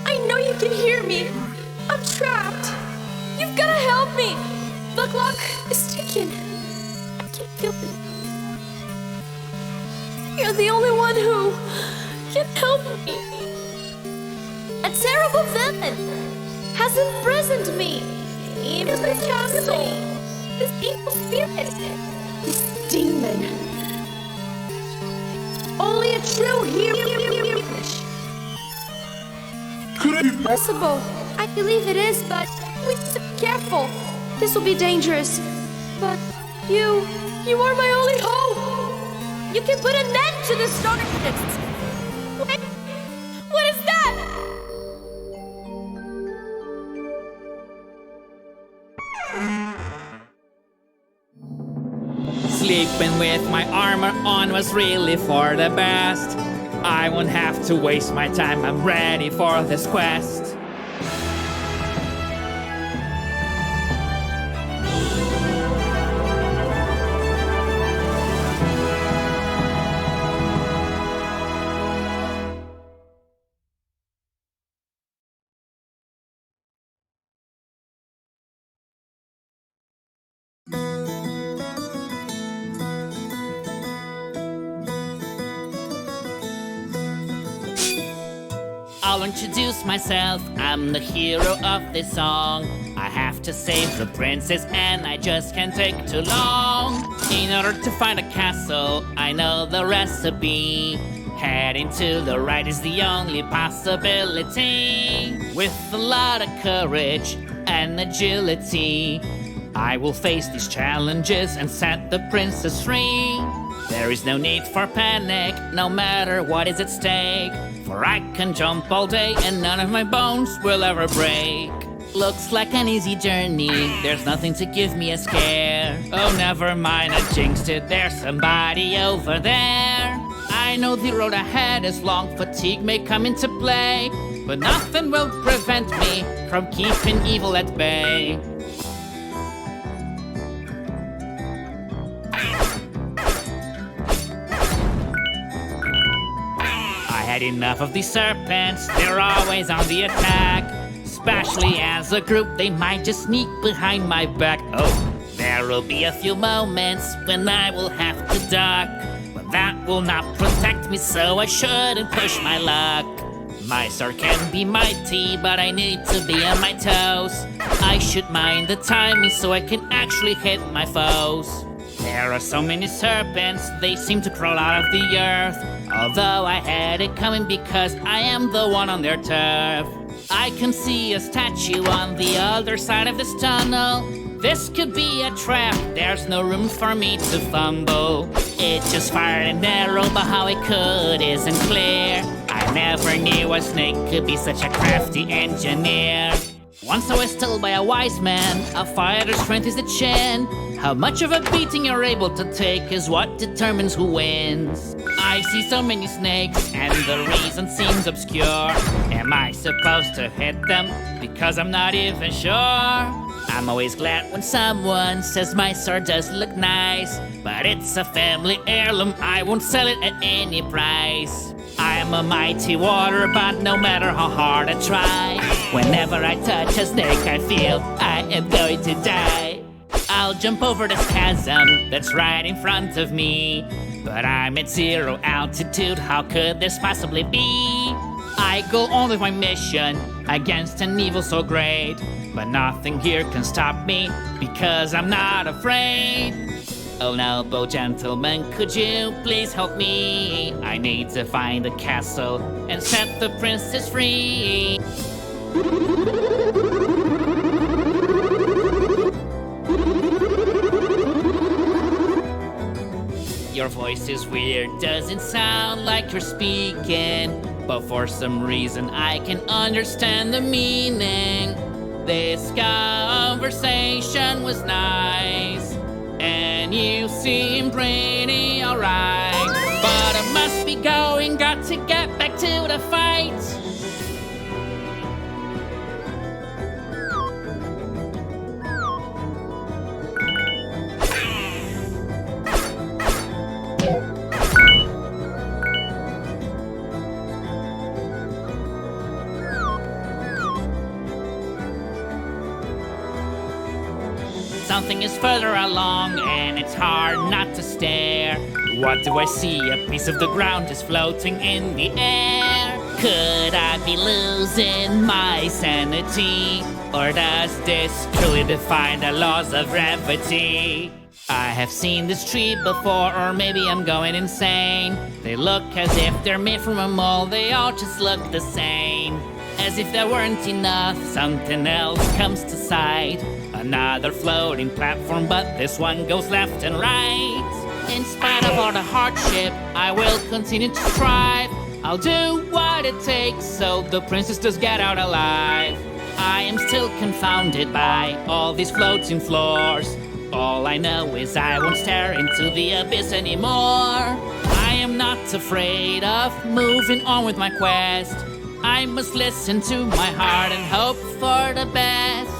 I know you can hear me. I'm trapped. You've gotta help me. The clock is ticking. I can't feel it. You're the only one who can help me. A terrible villain has imprisoned me in the castle. This evil spirit, this demon. Only a true hero. Could it be Possible. I believe it is, but please be careful. This will be dangerous. But you are my only hope. You can put an end to this darkness. Wait, what is that? Sleeping with my armor on was really for the best. I won't have to waste my time, I'm ready for this quest. I'll introduce myself, I'm the hero of this song. I have to save the princess and I just can't take too long. In order to find a castle, I know the recipe. Heading to the right is the only possibility. With a lot of courage and agility, I will face these challenges and set the princess free. There is no need for panic, no matter what is at stake. For I can jump all day and none of my bones will ever break. Looks like an easy journey, there's nothing to give me a scare. Oh, never mind, I jinxed it, there's somebody over there. I know the road ahead is long, fatigue may come into play, but nothing will prevent me from keeping evil at bay. I had enough of these serpents, they're always on the attack. Especially as a group, they might just sneak behind my back. Oh, there'll be a few moments when I will have to duck, but that will not protect me, so I shouldn't push my luck. My sword can be mighty, but I need to be on my toes. I should mind the timing so I can actually hit my foes. There are so many serpents, they seem to crawl out of the earth. Although I had it coming because I am the one on their turf. I can see a statue on the other side of this tunnel. This could be a trap, there's no room for me to fumble. It just fired an arrow, but how it could isn't clear. I never knew a snake could be such a crafty engineer. Once I was told by a wise man, a fighter's strength is the chin. How much of a beating you're able to take is what determines who wins. I see so many snakes, and the reason seems obscure. Am I supposed to hit them? Because I'm not even sure. I'm always glad when someone says my sword does look nice, but it's a family heirloom, I won't sell it at any price. I'm a mighty warrior, but no matter how hard I try, whenever I touch a snake, I feel I am going to die. I'll jump over this chasm that's right in front of me, but I'm at 0 altitude, how could this possibly be? I go on with my mission against an evil so great, but nothing here can stop me because I'm not afraid. Oh, noble gentleman, could you please help me? I need to find a castle and set the princess free. Your voice is weird, doesn't sound like you're speaking, but for some reason I can understand the meaning. This conversation was nice, and you seem pretty alright, but I must be going, got to get back to the fight. something is further along, and it's hard not to stare. What do I see? A piece of the ground is floating in the air. Could I be losing my sanity? Or does this truly defy the laws of gravity? I have seen this tree before, or maybe I'm going insane. They look as if they're made from a mold, they all just look the same. As if there weren't enough, something else comes to sight. Another floating platform, but this one goes left and right. In spite of all the hardship, I will continue to strive. I'll do what it takes so the princess does get out alive. I am still confounded by all these floating floors. All I know is I won't stare into the abyss anymore. I am not afraid of moving on with my quest. I must listen to my heart and hope for the best.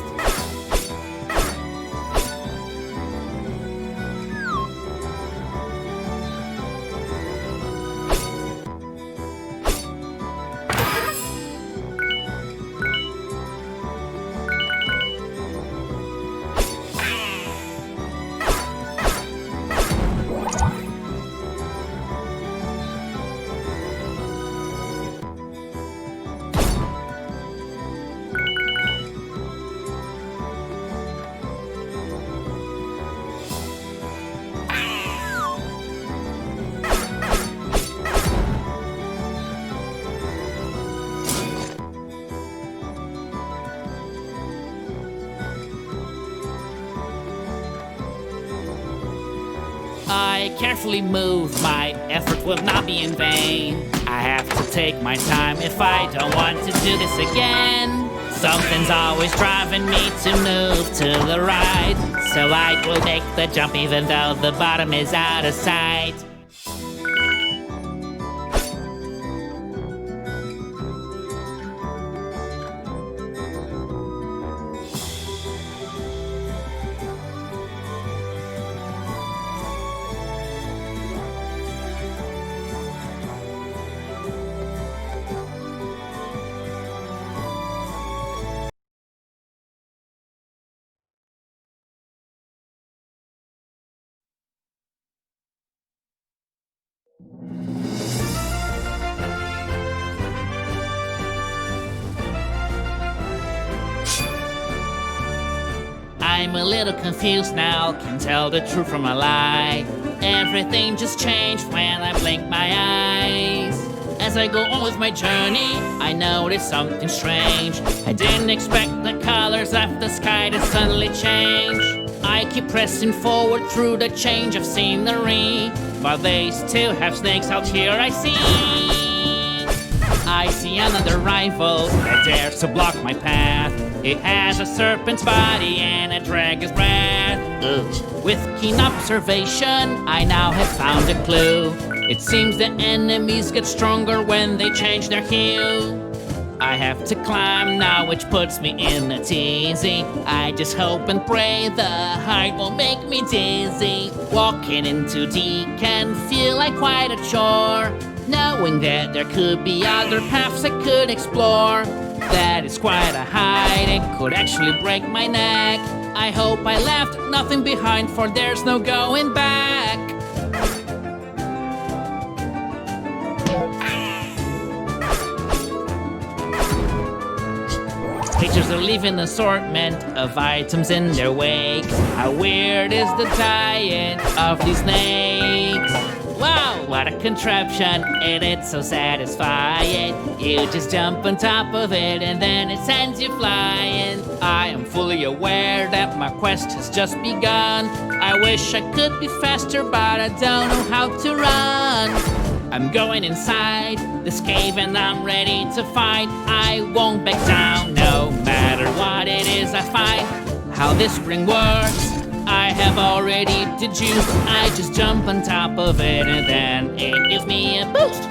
I carefully move, my effort will not be in vain. I have to take my time if I don't want to do this again. Something's always driving me to move to the right, so I will make the jump even though the bottom is out of sight. I'm a little confused now, can tell the truth from a lie. Everything just changed when I blinked my eyes. As I go on with my journey, I notice something strange. I didn't expect the colors of the sky to suddenly change. I keep pressing forward through the change of scenery, but they still have snakes out here, I see. I see another rival that dares to block my path. It has a serpent's body and a dragon's breath. Ugh. With keen observation, I now have found a clue. It seems the enemies get stronger when they change their hue. I have to climb now, which puts me in a tizzy. I just hope and pray the height won't make me dizzy. Walking into D can feel like quite a chore, knowing that there could be other paths I could explore. That is quite a height, it could actually break my neck. I hope I left nothing behind, for there's no going back. Creatures are leaving an assortment of items in their wake. How weird is the diet of these snakes? Wow, what a contraption, and it's so satisfying. You just jump on top of it and then it sends you flying. I am fully aware that my quest has just begun. I wish I could be faster, but I don't know how to run. I'm going inside this cave and I'm ready to fight. I won't back down no matter what it is I find. How this spring works, I have already deduced. I just jump on top of it and then it gives me a boost.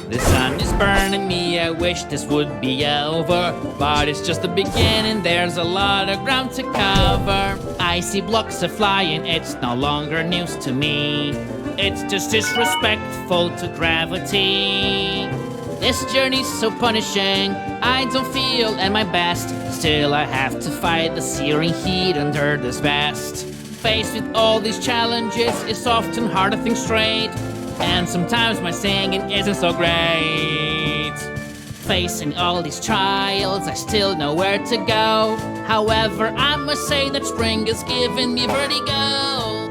The sun is burning me, I wish this would be over, but it's just the beginning, there's a lot of ground to cover. I see blocks are flying, it's no longer news to me. It's just disrespectful to gravity. This journey's so punishing, I don't feel at my best. Still I have to fight the searing heat under this vest. Faced with all these challenges, it's often hard to think straight. And sometimes my singing isn't so great. Facing all these trials, I still know where to go. However, I must say that spring is giving me vertigo.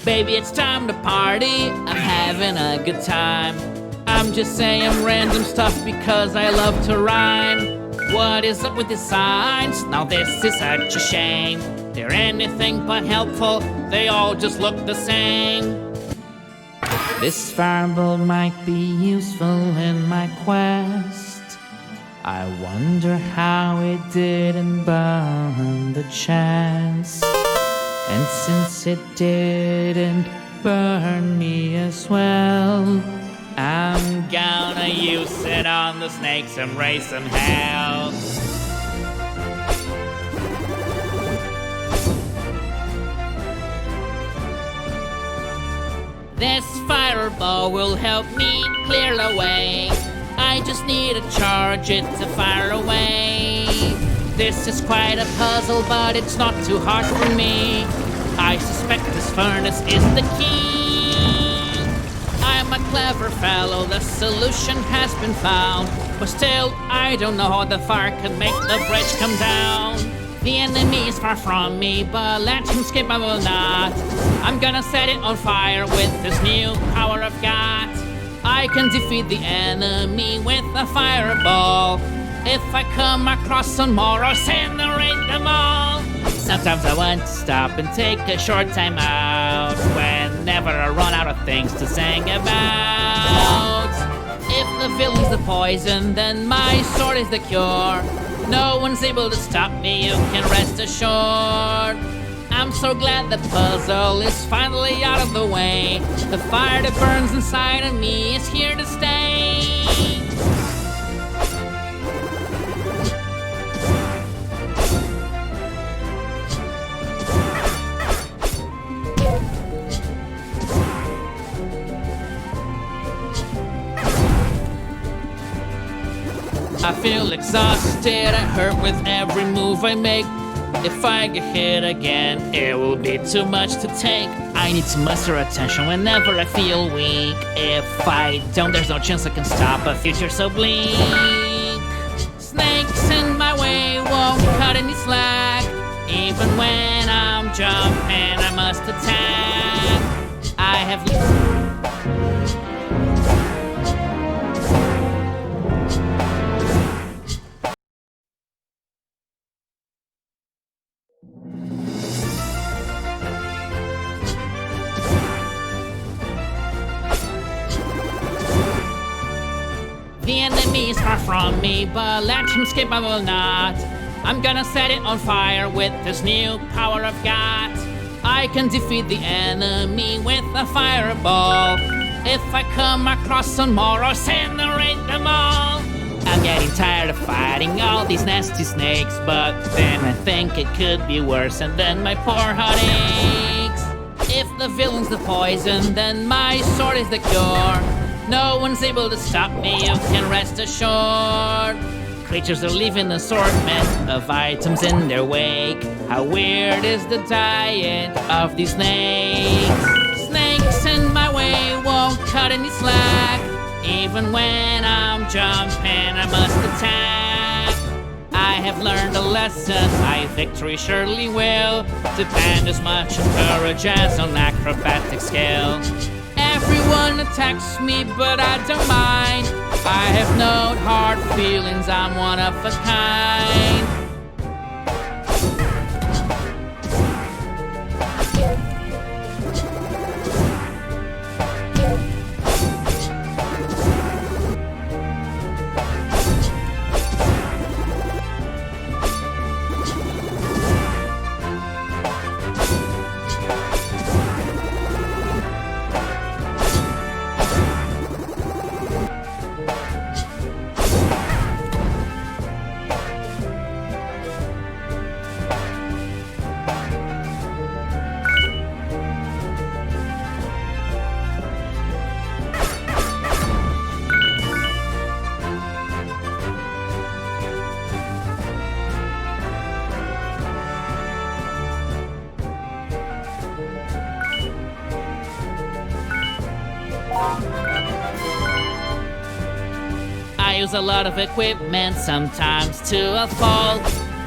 Baby, it's time to party, I'm having a good time. I'm just saying random stuff because I love to rhyme. What is up with these signs? Now this is such a shame. They're anything but helpful, they all just look the same. This fireball might be useful in my quest. I wonder how it didn't burn the chest. And since it didn't burn me as well, I'm gonna use it on the snakes and raise some hell. This fireball will help me clear the way. I just need to charge it to fire away. This is quite a puzzle, but it's not too hard for me. I suspect this furnace is the key. I'm a clever fellow, the solution has been found. But still, I don't know how the fire can make the bridge come down. The enemy is far from me, but let him escape I will not. I'm gonna set it on fire with this new power I've got. I can defeat the enemy with a fireball. If I come across some more, I'll incinerate them all. Sometimes I want to stop and take a short time out whenever I run out of things to sing about. If the villain's the poison, then my sword is the cure. No one's able to stop me, you can rest assured. I'm so glad the puzzle is finally out of the way. The fire that burns inside of me is here to stay. I feel exhausted, I hurt with every move I make. If I get hit again, it will be too much to take. I need to muster attention whenever I feel weak. If I don't, there's no chance I can stop a future so bleak. Snakes in my way won't cut any slack. Even when I'm jumping, I must attack. I have... The enemy is far from me, but let him escape I will not. I'm gonna set it on fire with this new power I've got. I can defeat the enemy with a fireball. If I come across some more, I'll incinerate them all. I'm getting tired of fighting all these nasty snakes, but then I think it could be worse, and then my poor heart aches. If the villain's the poison, then my sword is the cure. No one's able to stop me, you can rest assured. Creatures are leaving an assortment of items in their wake. How weird is the diet of these snakes? Snakes in my way won't cut any slack. Even when I'm jumping, I must attack. I have learned a lesson, my victory surely will depend as much on courage as on acrobatic skill. Everyone attacks me, but I don't mind. I have no hard feelings, I'm one of a kind. I use a lot of equipment, sometimes to a fault.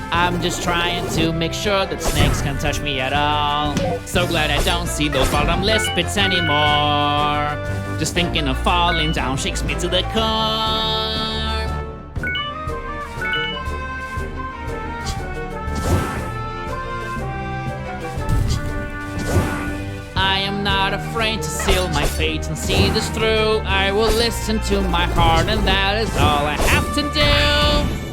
I'm just trying to make sure that snakes can't touch me at all. So glad I don't see those bottomless pits anymore. Just thinking of falling down shakes me to the core. I am not afraid to seal my fate and see this through. I will listen to my heart, and that is all I have to do.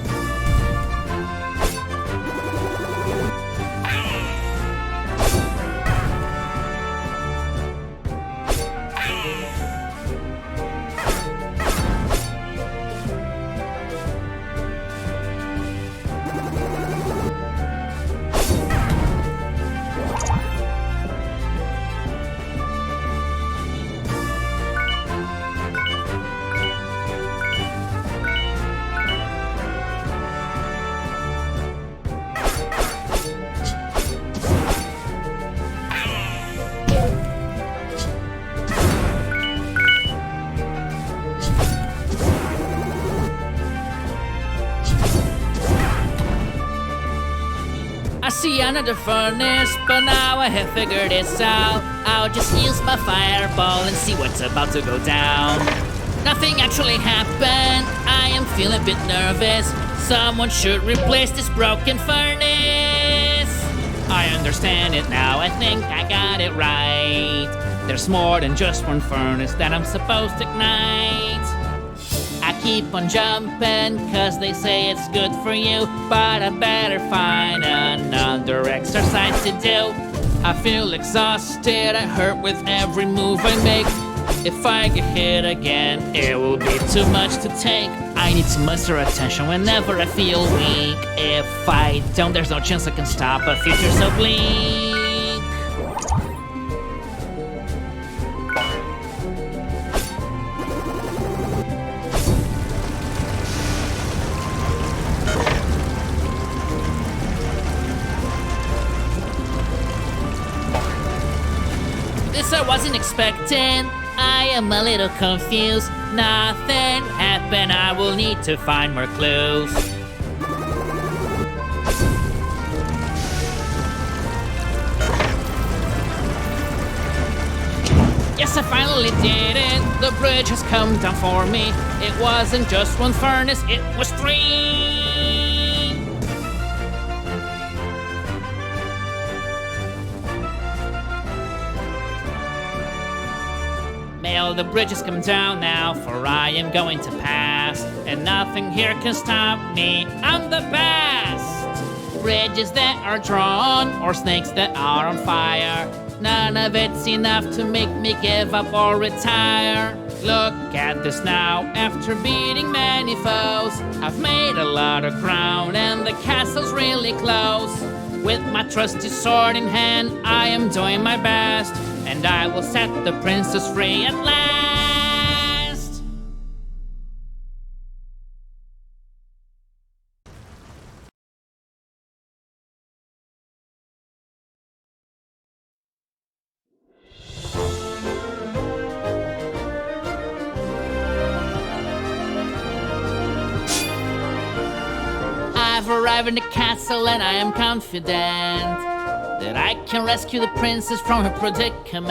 I see another furnace, but now I have figured this out. I'll just use my fireball and see what's about to go down. Nothing actually happened, I am feeling a bit nervous. Someone should replace this broken furnace. I understand it now, I think I got it right. There's more than just one furnace that I'm supposed to ignite. I keep on jumping, cause they say it's good for you, but I better find another exercise to do. I feel exhausted, I hurt with every move I make. If I get hit again, it will be too much to take. I need to muster attention whenever I feel weak. If I don't, there's no chance I can stop a future so bleak. This I wasn't expecting. I am a little confused. Nothing happened. I will need to find more clues. Yes, I finally did it. The bridge has come down for me. It wasn't just one furnace, it was 3. May all the bridges come down now, for I am going to pass, and nothing here can stop me. I'm the best! Bridges that are drawn, or snakes that are on fire. None of it's enough to make me give up or retire. Look at this now, after beating many foes. I've made a lot of ground, and the castle's really close. With my trusty sword in hand, I am doing my best, and I will set the princess free at last. I've arrived in the castle, and I am confident that I can rescue the princess from her predicament.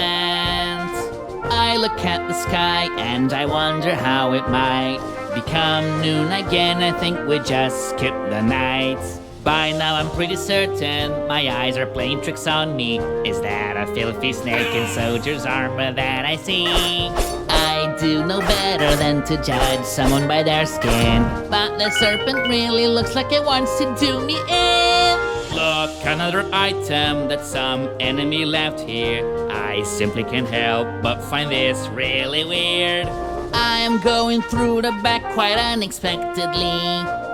I look at the sky and I wonder how it might become noon again. I think we just skipped the night. By now I'm pretty certain my eyes are playing tricks on me. Is that a filthy snake in soldier's armor that I see? I do know better than to judge someone by their skin, but the serpent really looks like it wants to do me in. Look, another item that some enemy left here. I simply can't help but find this really weird. I am going through the back quite unexpectedly.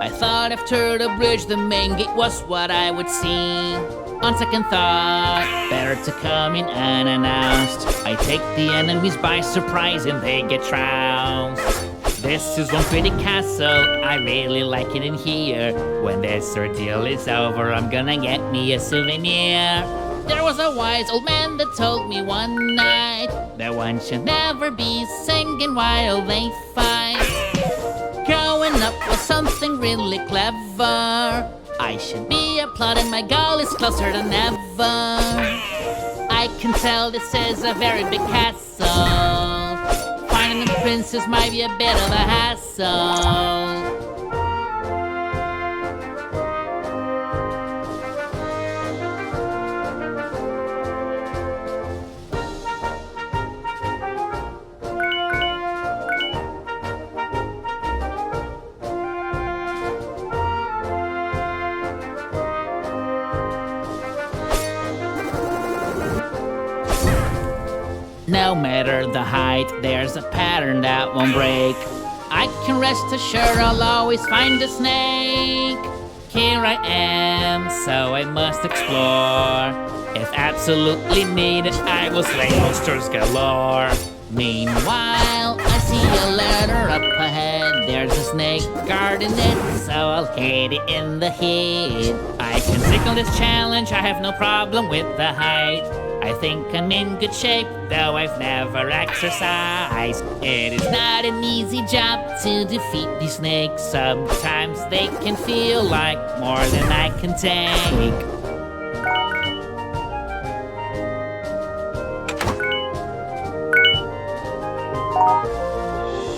I thought after the bridge the main gate was what I would see. On second thought, better to come in unannounced. I take the enemies by surprise and they get trounced. This is one pretty castle, I really like it in here. When this ordeal is over, I'm gonna get me a souvenir. There was a wise old man that told me one night that one should never be singing while they fight. Growing up was something really clever. I should be applauded, my goal is closer than ever. I can tell this is a very big castle. Finding the princess might be a bit of a hassle. No matter the height, there's a pattern that won't break. I can rest assured I'll always find a snake. Here I am, so I must explore. If absolutely needed, I will slay monsters galore. Meanwhile, I see a ladder up ahead. There's a snake guarding it, so I'll hit it in the head. I can signal this challenge, I have no problem with the height. I think I'm in good shape, though I've never exercised. It is not an easy job to defeat these snakes. Sometimes they can feel like more than I can take.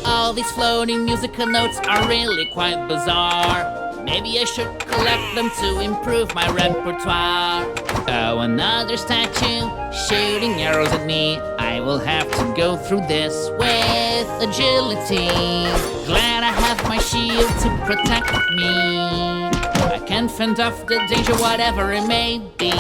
All these floating musical notes are really quite bizarre. Maybe I should collect them to improve my repertoire. Oh, another statue shooting arrows at me. I will have to go through this with agility. Glad I have my shield to protect me. I can fend off the danger, whatever it may be.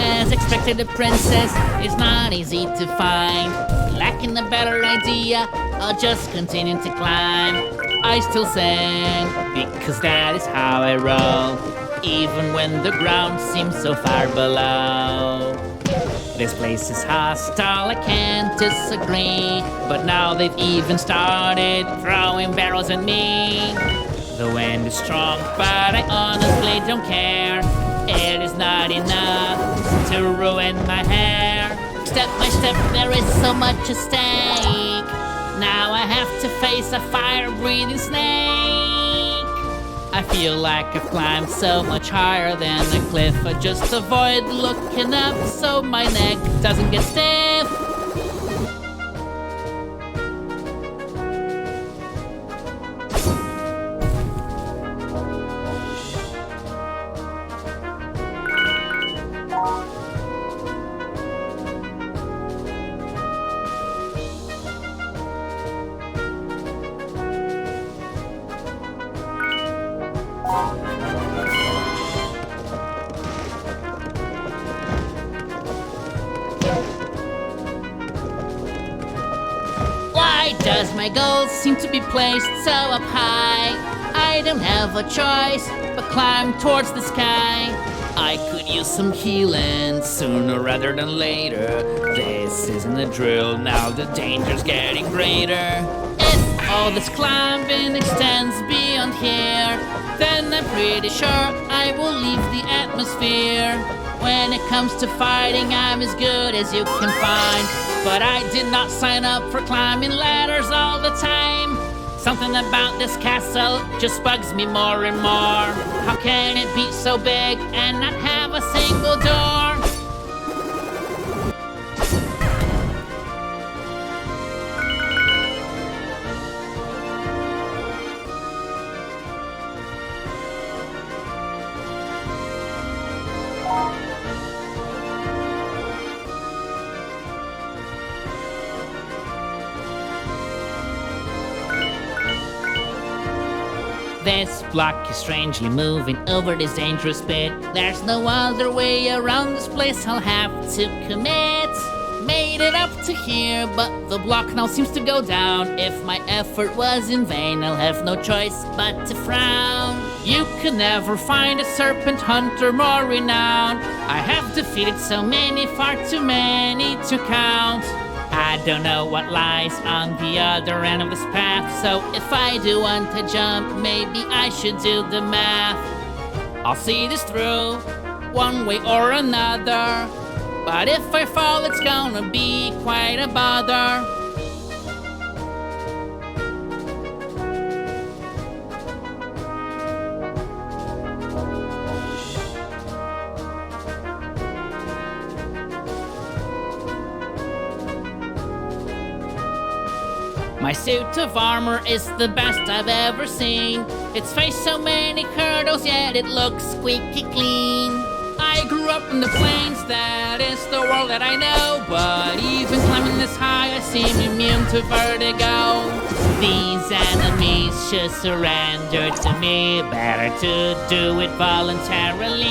As expected, the princess is not easy to find. Lacking a better idea, I'll just continue to climb. I still sing, because that is how I roll, even when the ground seems so far below. This place is hostile, I can't disagree, but now they've even started throwing barrels at me. The wind is strong, but I honestly don't care. It is not enough to ruin my hair. Step by step, there is so much at stake. Now I have to face a fire-breathing snake. I feel like I've climbed so much higher than the cliff. I just avoid looking up so my neck doesn't get stiff. Why does my goal seem to be placed so up high? I don't have a choice but climb towards the sky. I could use some healing sooner rather than later. This isn't a drill, now the danger's getting greater. If all this climbing extends beyond here, then I'm pretty sure I will leave the atmosphere. When it comes to fighting, I'm as good as you can find. But I did not sign up for climbing ladders all the time. Something about this castle just bugs me more and more. How can it be so big and not have a single door? This block is strangely moving over this dangerous bit. There's no other way around this place, I'll have to commit. Made it up to here, but the block now seems to go down. If my effort was in vain, I'll have no choice but to frown. You could never find a serpent hunter more renowned. I have defeated so many, far too many to count. I don't know what lies on the other end of this path, so if I do want to jump, maybe I should do the math. I'll see this through, one way or another, but if I fall, it's gonna be quite a bother. My suit of armor is the best I've ever seen. It's faced so many hurdles, yet it looks squeaky clean. I grew up in the plains, that is the world that I know. But even climbing this high, I seem immune to vertigo. These enemies should surrender to me. Better to do it voluntarily.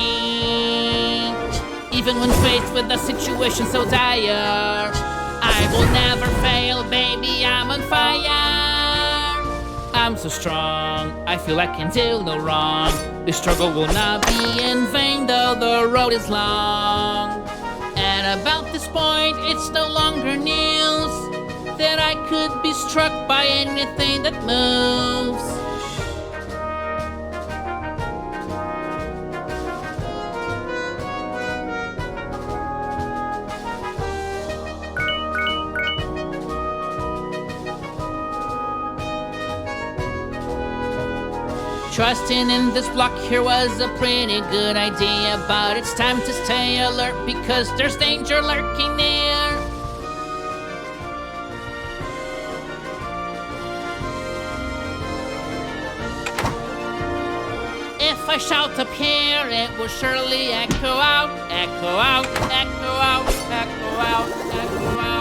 Even when faced with a situation so dire, I will never fail, baby, I'm on fire. I'm so strong, I feel I can do no wrong. The struggle will not be in vain, though the road is long. At about this point, it's no longer news that I could be struck by anything that moves. Trusting in this block here was a pretty good idea, but it's time to stay alert because there's danger lurking near. If I shout up here, it will surely echo out, echo out, echo out, echo out, echo out.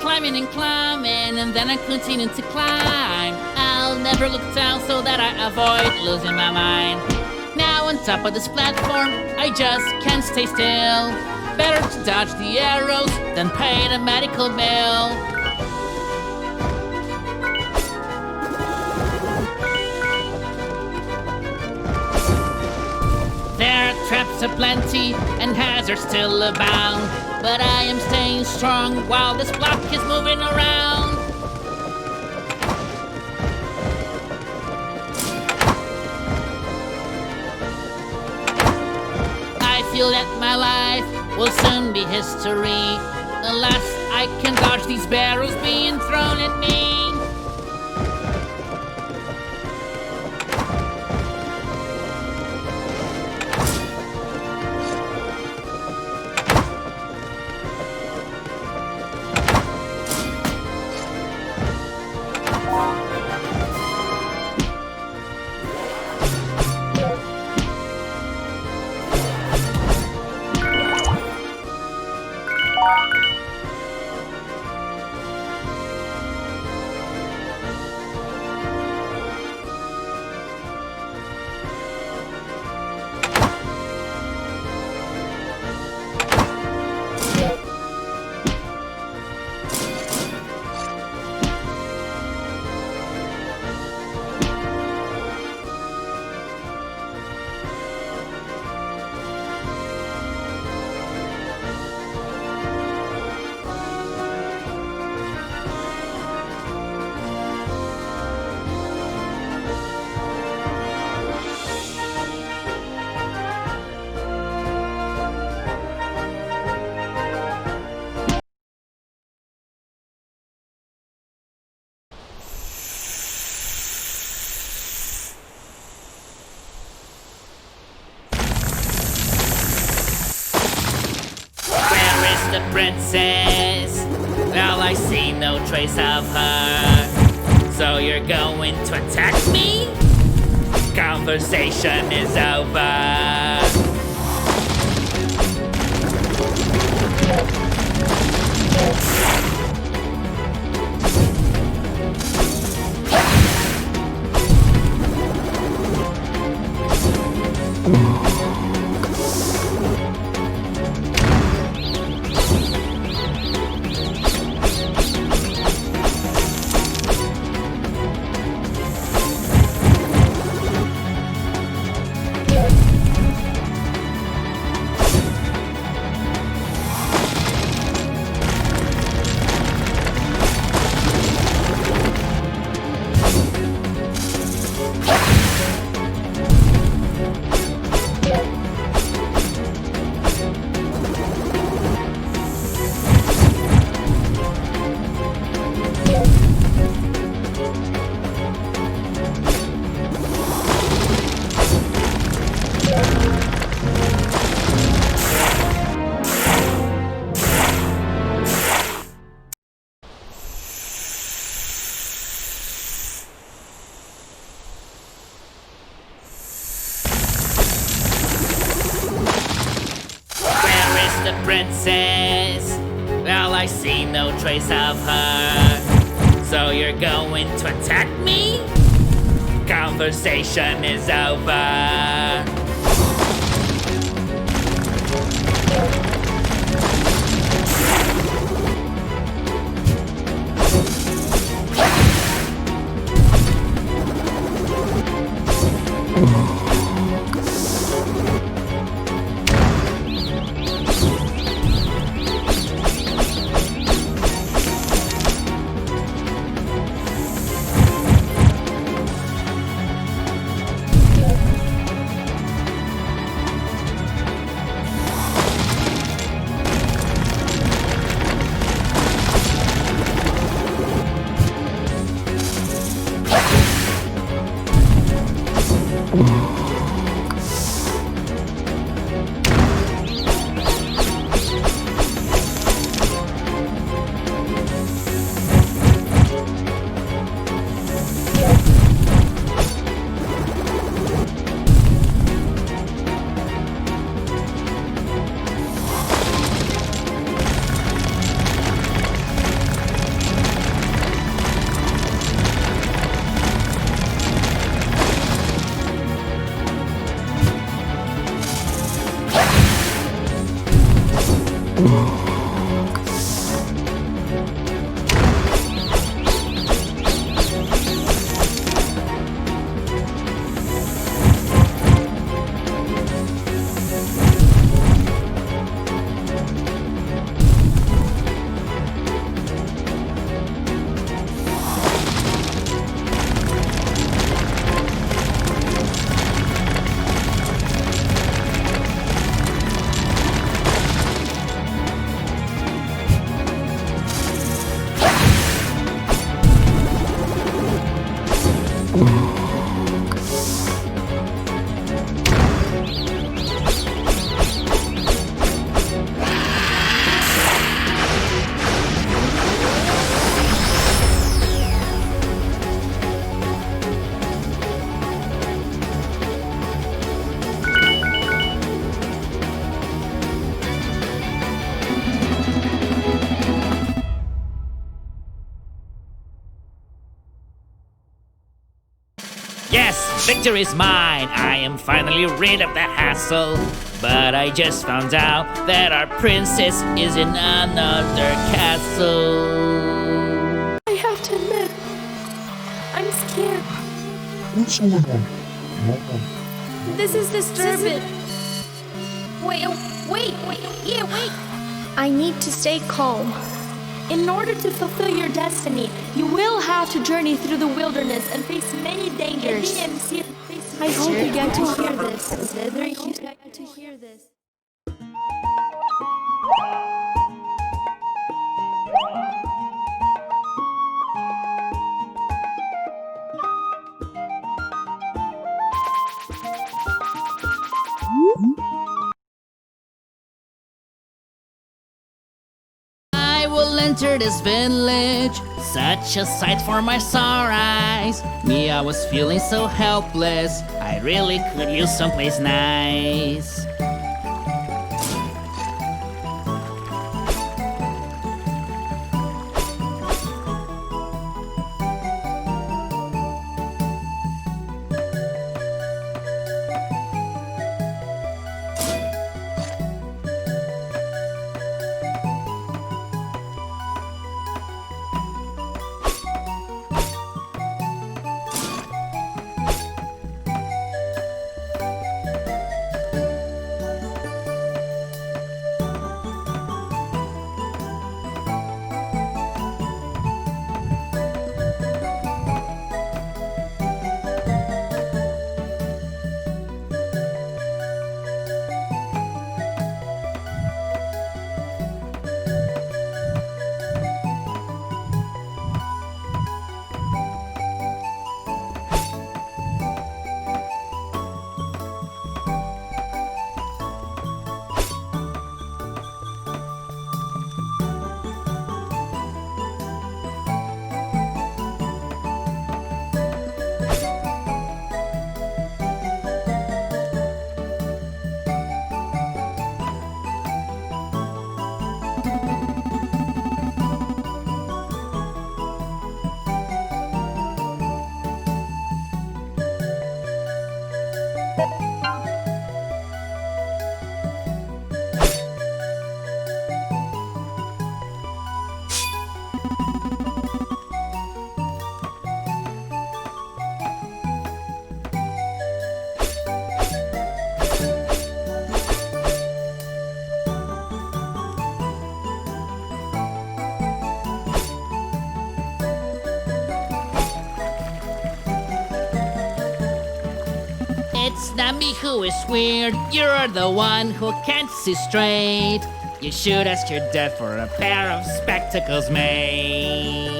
Climbing and climbing, and then I continue to climb. I'll never look down so that I avoid losing my mind. Now on top of this platform, I just can't stay still. Better to dodge the arrows than pay the medical bill. There are traps aplenty and hazards still abound, but I am staying strong while this block is moving around. I feel that my life will soon be history, unless I can dodge these barrels being thrown at me. The princess. Well, I see no trace of her. So you're going to attack me? Conversation is over. princess. Well, I see no trace of her. So you're going to attack me? Conversation is over. Yes, victory is mine. I am finally rid of the hassle. But I just found out that our princess is in another castle. I have to admit, I'm scared. What's going on? Mom, This is disturbing. Wait. I need to stay calm. In order to fulfill your destiny, you will have to journey through the wilderness and face many dangers. I hope you get to hear this. I hope you get to hear this. I will enter this village, such a sight for my sore eyes. Me, I was feeling so helpless. I really could use someplace nice. It's not me who is weird, you're the one who can't see straight. You should ask your dad for a pair of spectacles made.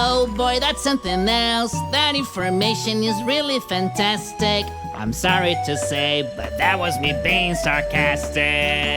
Oh boy, that's something else. That information is really fantastic. I'm sorry to say, but that was me being sarcastic.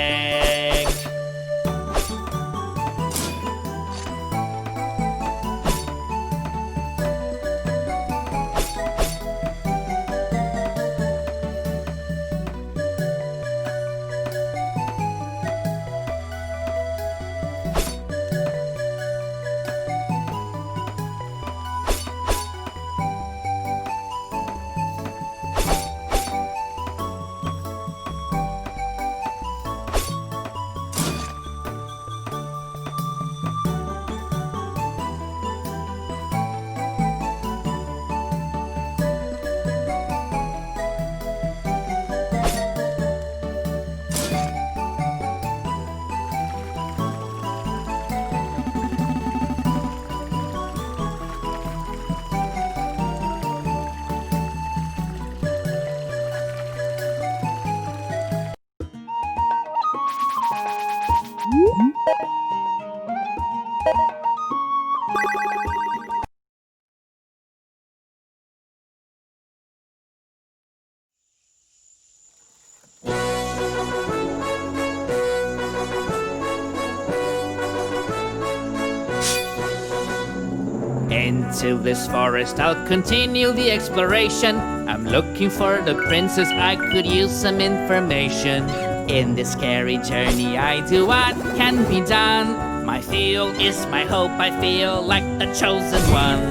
Into this forest I'll continue the exploration. I'm looking for the princess, I could use some information. In this scary journey I do what can be done. My field is my hope, I feel like the chosen one.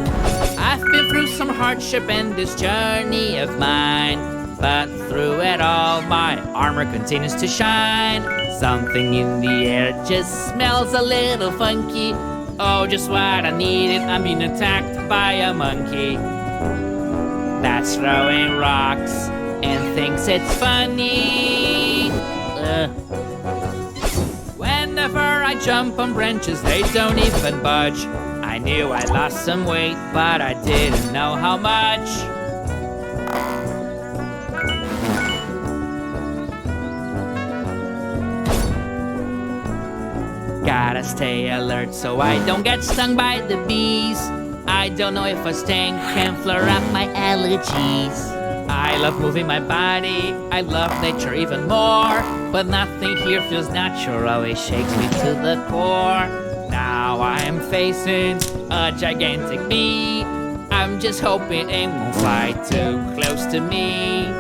I've been through some hardship in this journey of mine, but through it all my armor continues to shine. Something in the air just smells a little funky. Oh, just what I needed, I'm being attacked by a monkey that's throwing rocks and thinks it's funny. Whenever I jump on branches, they don't even budge. I knew I lost some weight, but I didn't know how much. Gotta stay alert so I don't get stung by the bees. I don't know if a sting can flare up my allergies. I love moving my body, I love nature even more, but nothing here feels natural, it shakes me to the core. Now I'm facing a gigantic bee. I'm just hoping it won't fly too close to me.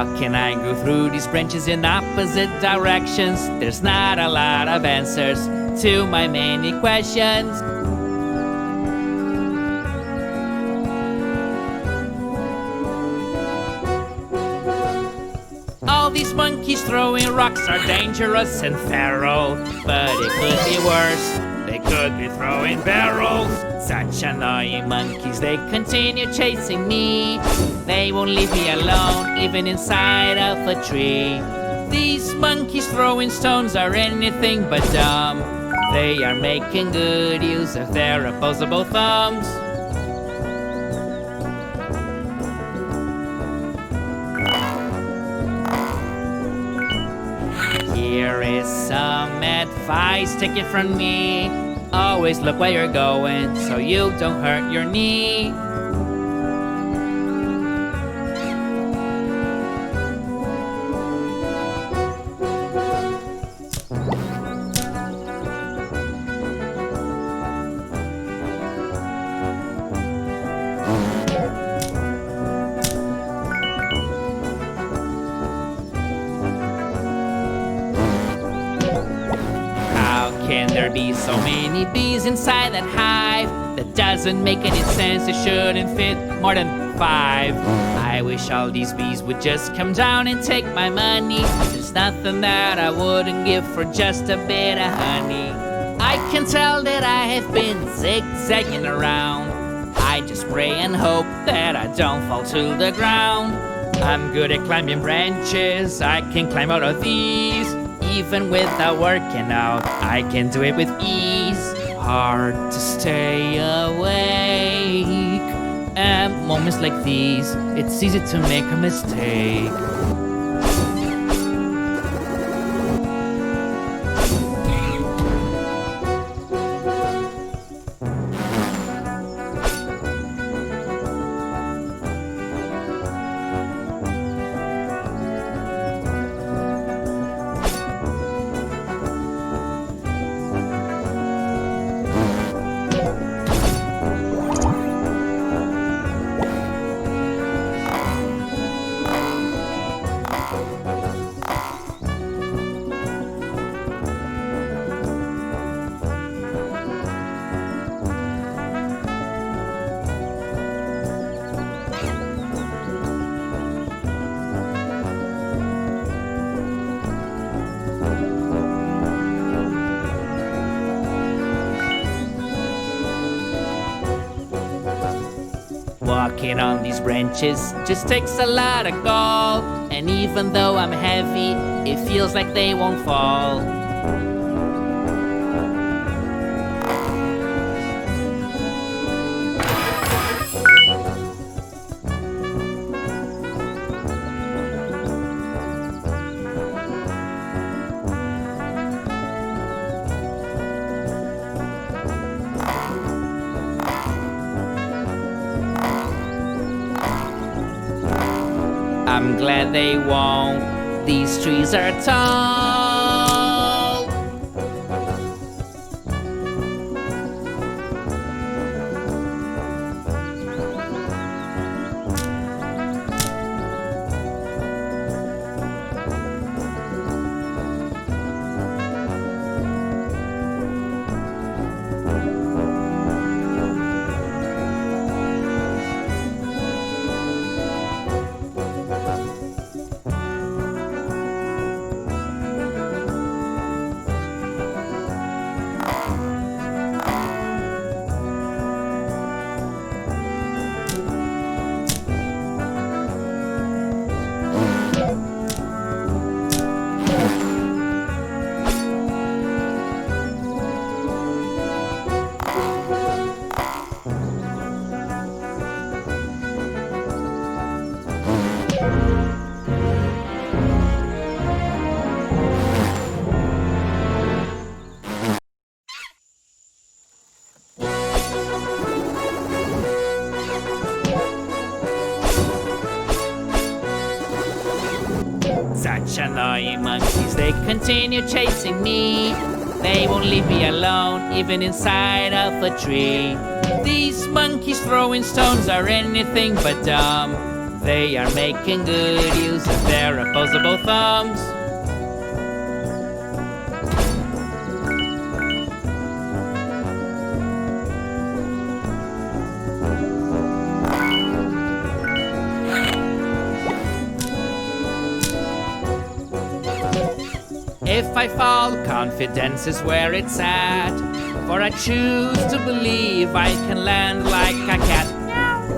How can I go through these branches in opposite directions? There's not a lot of answers to my many questions. All these monkeys throwing rocks are dangerous and feral, but it could be worse. They could be throwing barrels. Such annoying monkeys, they continue chasing me. They won't leave me alone, even inside of a tree. These monkeys throwing stones are anything but dumb. They are making good use of their opposable thumbs. Here is some advice, take it from me. Always look where you're going so you don't hurt your knee. Can there be so many bees inside that hive? That doesn't make any sense, it shouldn't fit more than 5. I wish all these bees would just come down and take my money. There's nothing that I wouldn't give for just a bit of honey. I can tell that I have been zigzagging around. I just pray and hope that I don't fall to the ground. I'm good at climbing branches, I can climb out of these. Even without working out, I can do it with ease. Hard to stay awake at moments like these. It's easy to make a mistake. Walking on these branches just takes a lot of gall. And even though I'm heavy, it feels like they won't fall. I'm glad they won't. These trees are tall. Such annoying monkeys, they continue chasing me. They won't leave me alone, even inside of a tree. These monkeys throwing stones are anything but dumb. They are making good use of their opposable thumbs. If I fall, confidence is where it's at. For I choose to believe I can land like a cat.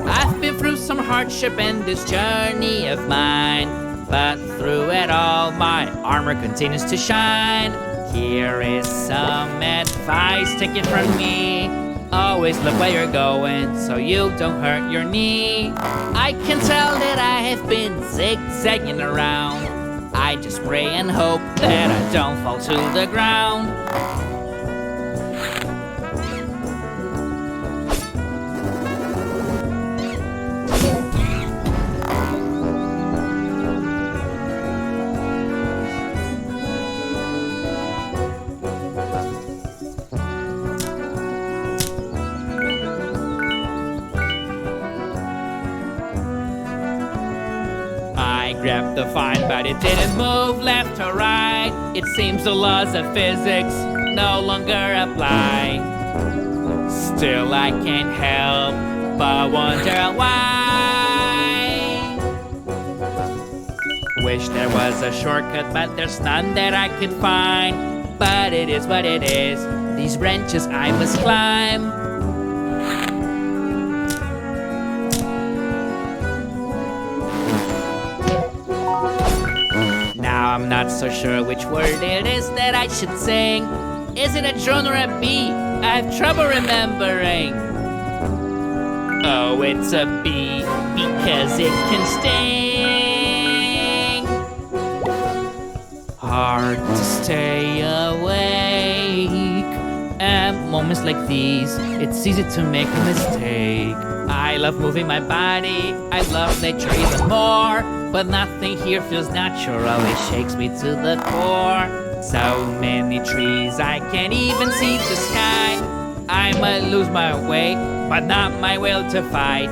I've been through some hardship in this journey of mine, but through it all, my armor continues to shine. Here is some advice, take it from me. Always look where you're going, so you don't hurt your knee. I can tell that I have been zigzagging around. I just pray and hope that I don't fall to the ground. I grabbed the vine, but it didn't move left or right. It seems the laws of physics no longer apply. Still, I can't help but wonder why. Wish there was a shortcut, but there's none that I could find. But it is what it is, these branches I must climb. I'm not so sure which word it is that I should sing. Is it a drone or a bee? I have trouble remembering. Oh, it's a bee because it can sting. Hard to stay awake at moments like these. It's easy to make a mistake. I love moving my body, I love nature even more, but nothing here feels natural, it shakes me to the core. So many trees, I can't even see the sky. I might lose my way, but not my will to fight.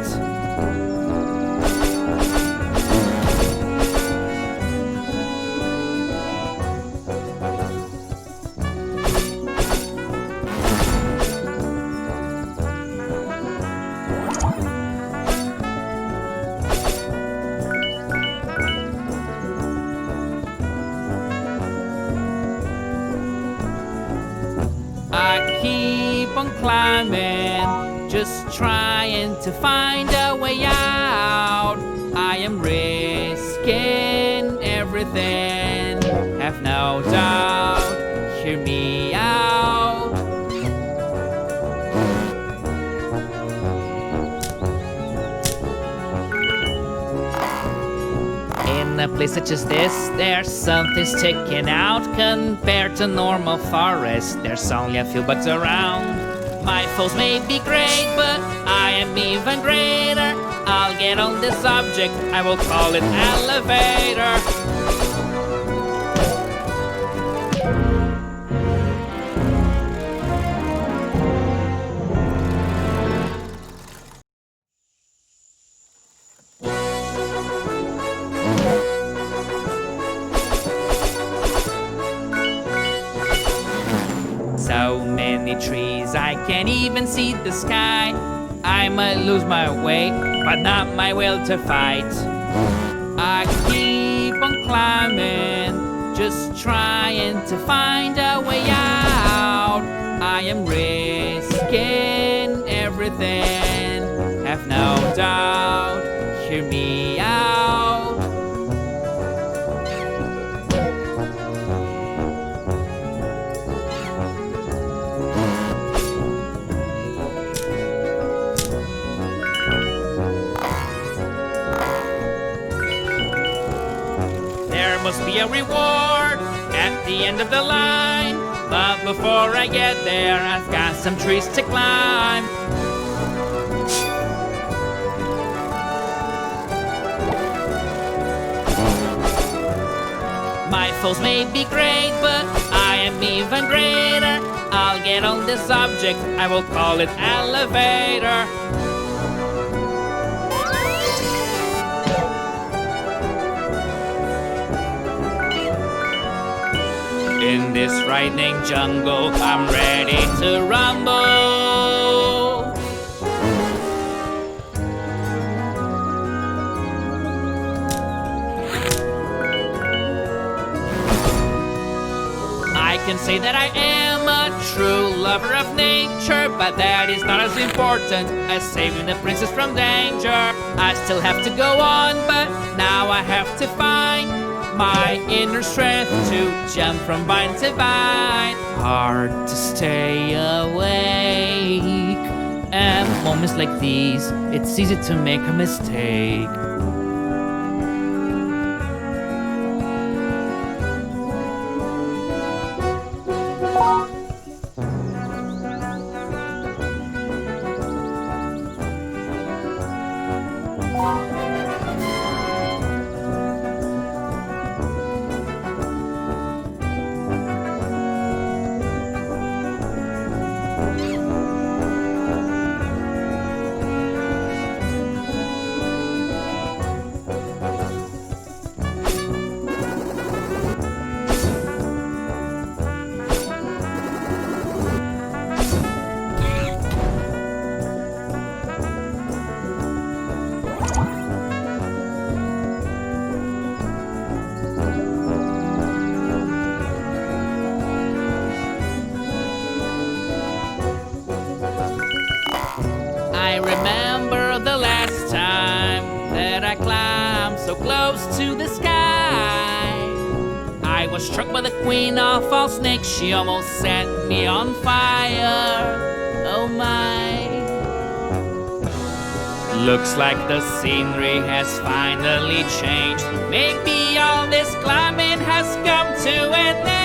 I keep on climbing, just trying to find a way out. I am risking everything, have no doubt, hear me out. In a place such as this, there's something sticking out. Compared to normal forest, there's only a few bugs around. My foes may be great, but I am even greater. I'll get on this object, I will call it elevator. So many trees, I can't even see the sky. I might lose my way, but not my will to fight. I keep on climbing, just trying to find a way out. I am risking everything, have no doubt, hear me out. There must be a reward at the end of the line, but before I get there, I've got some trees to climb. My foes may be great, but I am even greater. I'll get on this object, I will call it elevator. frightening jungle. I'm ready to rumble. I can say that I am a true lover of nature, but that is not as important as saving the princess from danger. I still have to go on, but now I have to find my inner strength to jump from vine to vine. Hard to stay awake. At moments like these, it's easy to make a mistake. I remember the last time that I climbed so close to the sky. I was struck by the queen of all snakes. She almost set me on fire. Oh my. Looks like the scenery has finally changed. Maybe all this climbing has come to an end.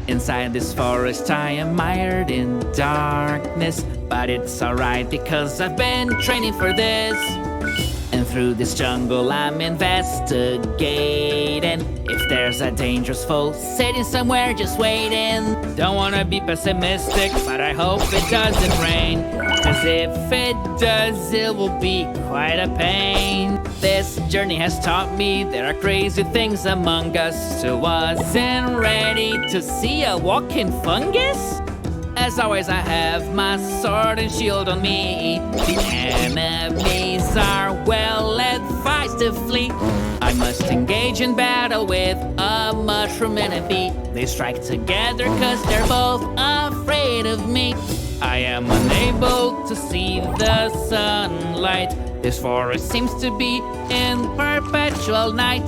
Inside this forest I am mired in darkness, but it's alright because I've been training for this. And through this jungle I'm investigating if there's a dangerous foe sitting somewhere just waiting. Don't wanna be pessimistic, but I hope it doesn't rain, 'cause if it does, it will be quite a pain. This journey has taught me there are crazy things among us, so wasn't ready to see a walking fungus. As always, I have my sword and shield on me. The enemies are well advised to flee. I must engage in battle with a mushroom and a bee. They strike together 'cause they're both afraid of me. I am unable to see the sunlight. This forest seems to be in perpetual night.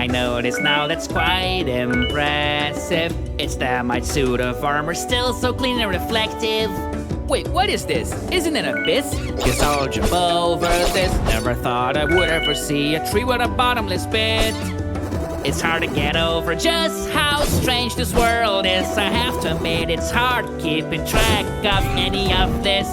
I notice now that's quite impressive. It's that my suit of armor still so clean and reflective. Wait, what is this? Isn't it an abyss? Guess I'll jump over this. Never thought I would ever see a tree with a bottomless pit. It's hard to get over just how strange this world is. I have to admit it's hard keeping track of any of this.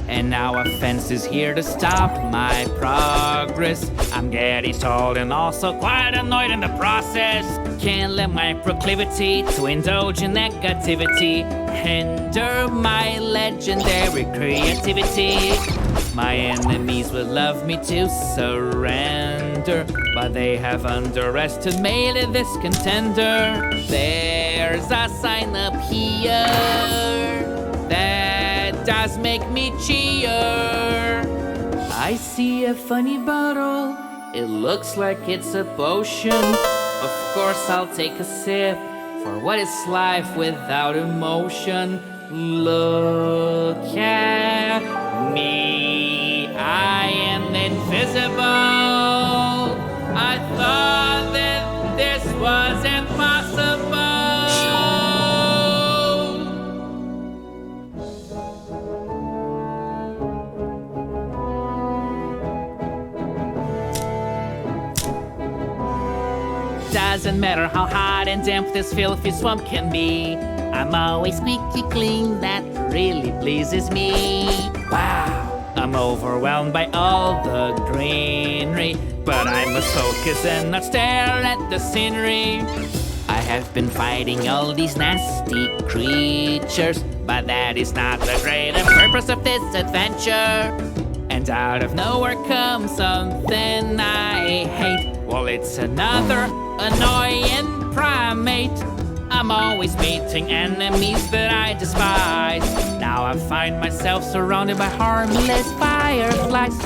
And now a fence is here to stop my progress. I'm getting stalled and also quite annoyed in the process. Can't let my proclivity to indulge in negativity hinder my legendary creativity. My enemies would love me to surrender, but they have underestimated this contender. There's a sign up here that does make me cheer. I see a funny bottle, it looks like it's a potion. Of course I'll take a sip, for what is life without emotion? Look at me, invisible. I thought that this was impossible. Doesn't matter how hot and damp this filthy swamp can be, I'm always squeaky clean, that really pleases me. Wow, I'm overwhelmed by all the greenery, but I must focus and not stare at the scenery. I have been fighting all these nasty creatures, but that is not the greater purpose of this adventure. And out of nowhere comes something I hate. Well, it's another annoying primate. I'm always meeting enemies that I despise. Now I find myself surrounded by harmless fireflies.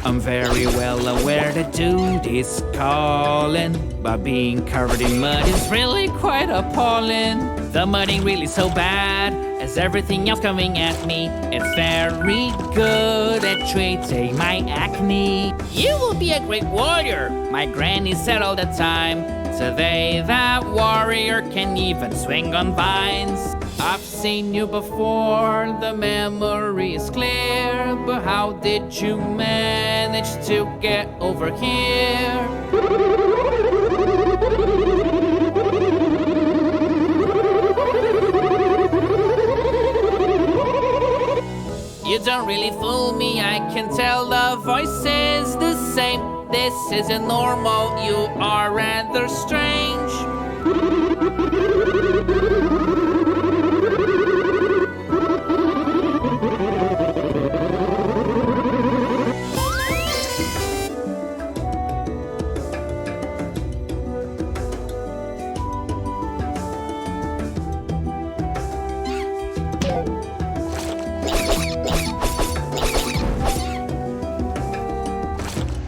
I'm very well aware that duty's calling, but being covered in mud is really quite appalling. The mud ain't really so bad as everything else coming at me. It's very good at treating my acne. You will be a great warrior, my granny said all the time. Today that warrior can even swing on vines. I've seen you before, the memory is clear, but how did you manage to get over here? You don't really fool me, I can tell the voice is the same. This isn't normal, you are rather strange.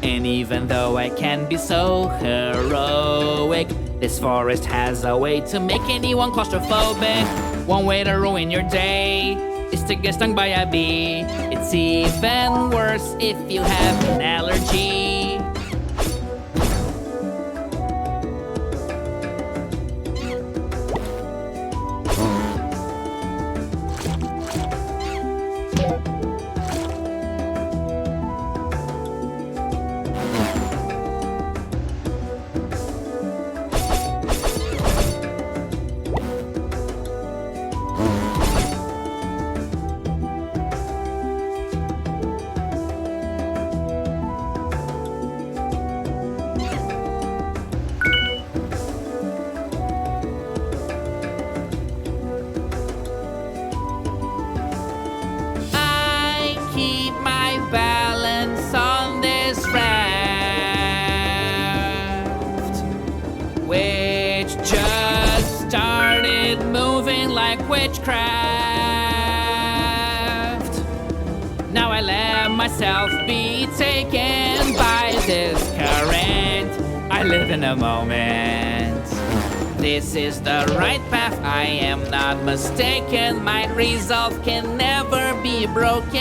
And even though I can be so heroic, this forest has a way to make anyone claustrophobic. One way to ruin your day is to get stung by a bee. It's even worse if you have an allergy. Keep my balance on this raft, which just started moving like witchcraft. Now I let myself be taken by this current. I live in a moment. This is the right path, I am not mistaken. My resolve can never be broken.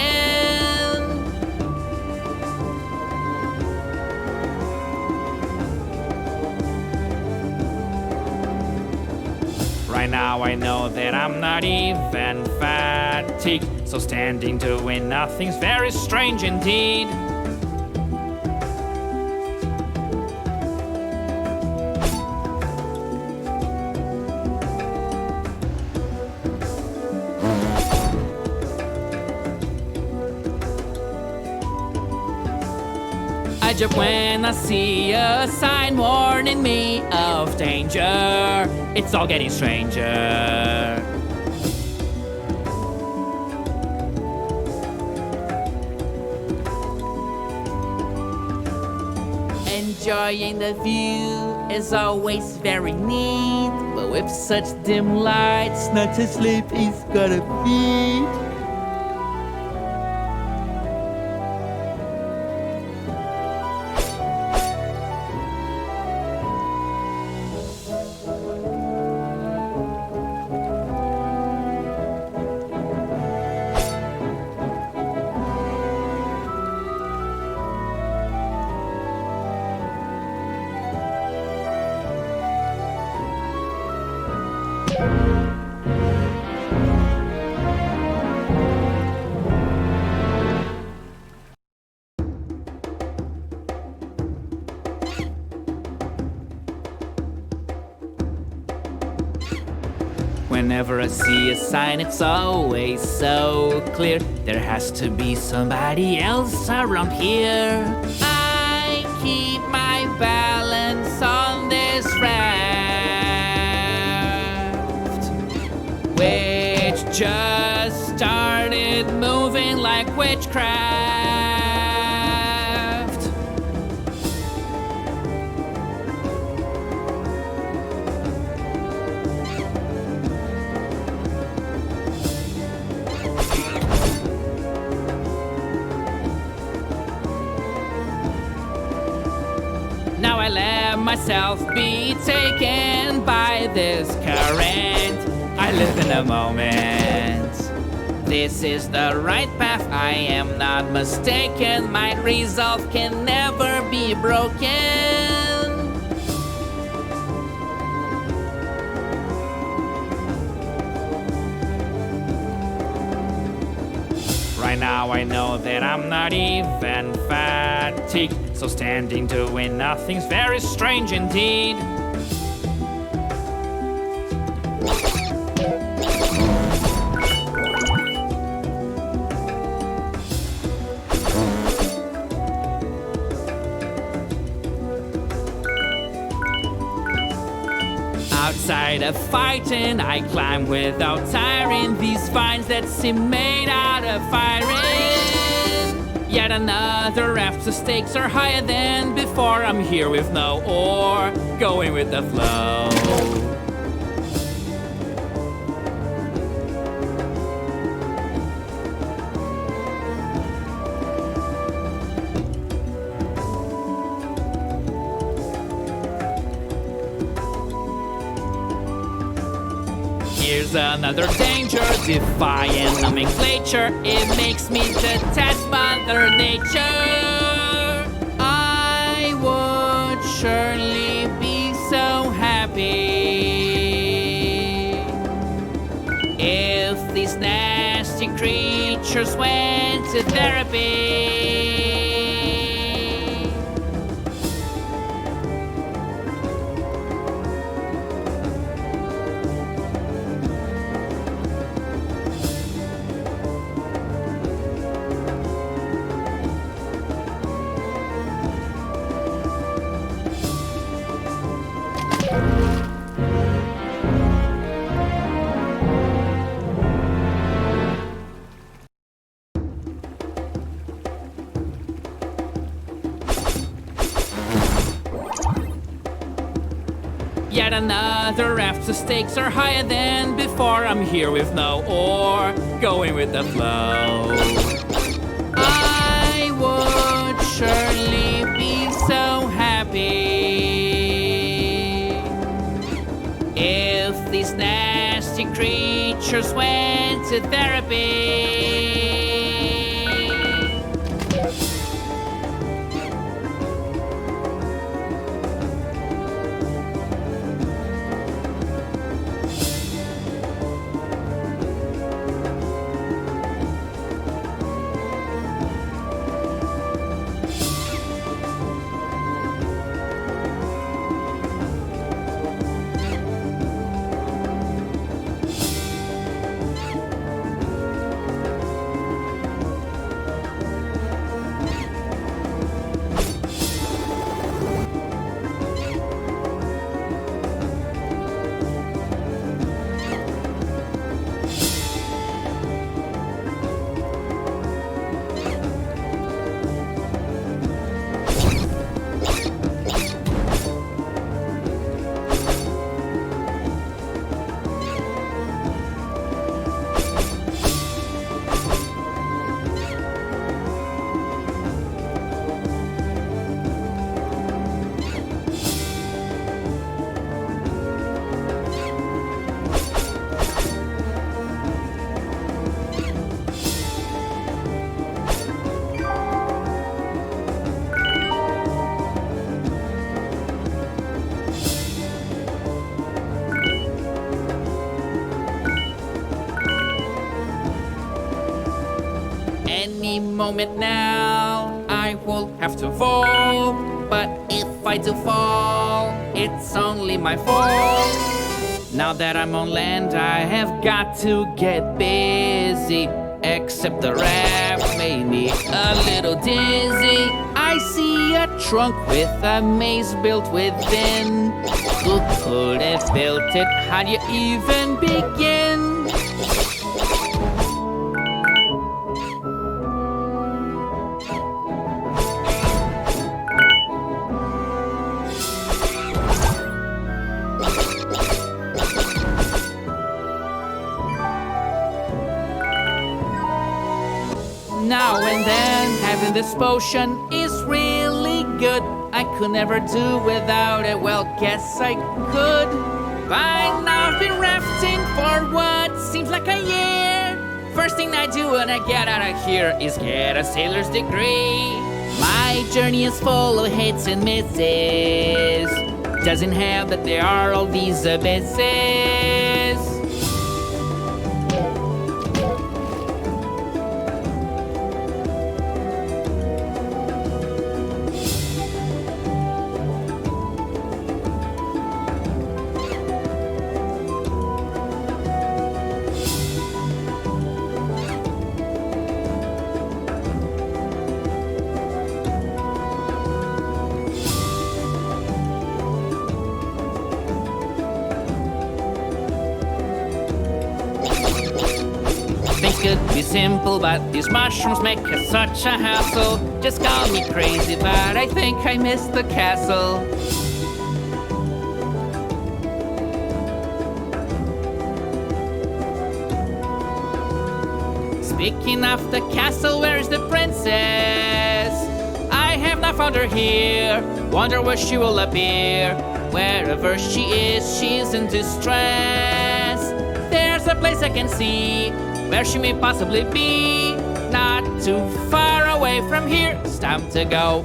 Right now I know that I'm not even fatigued, so standing doing nothing's very strange indeed. I jump when I see a sign warning me of danger. It's all getting stranger. Enjoying the view is always very neat, but with such dim lights, not to sleep is gonna feed. Whenever I see a sign, it's always so clear. There has to be somebody else around here. I keep my balance on this raft, which just started moving like witchcraft. Now I let myself be taken by this current. I live in the moment. This is the right path, I am not mistaken. My resolve can never be broken. Right now I know that I'm not even fatigued, so standing doing nothing's very strange indeed. Outside of fighting, I climb without tiring these vines that seem made out of iron. Yet another raft, the stakes are higher than before. I'm here with no oar, going with the flow. Here's another danger, defying nomenclature. It makes me detest Mother Nature. I would surely be so happy if these nasty creatures went to therapy. Yet another raft, the stakes are higher than before. I'm here with no oar, going with the flow. I would surely be so happy if these nasty creatures went to therapy. Any moment now, I will have to fall. But if I do fall, it's only my fault. Now that I'm on land, I have got to get busy. Except the raft made me a little dizzy. I see a trunk with a maze built within. Who could have built it? How do you even begin? Now and then, having this potion is really good. I could never do without it, well, guess I could. By now I've been rafting for what seems like a year. First thing I do when I get out of here is get a sailor's degree. My journey is full of hits and misses. Doesn't help that there are all these abysses. Things could be simple, but these mushrooms make it such a hassle. Just call me crazy, but I think I missed the castle. Speaking of the castle, where's the princess? I have not found her here. Wonder where she will appear. Wherever she is, she's in distress. There's a place I can see where she may possibly be. Not too far away from here, it's time to go.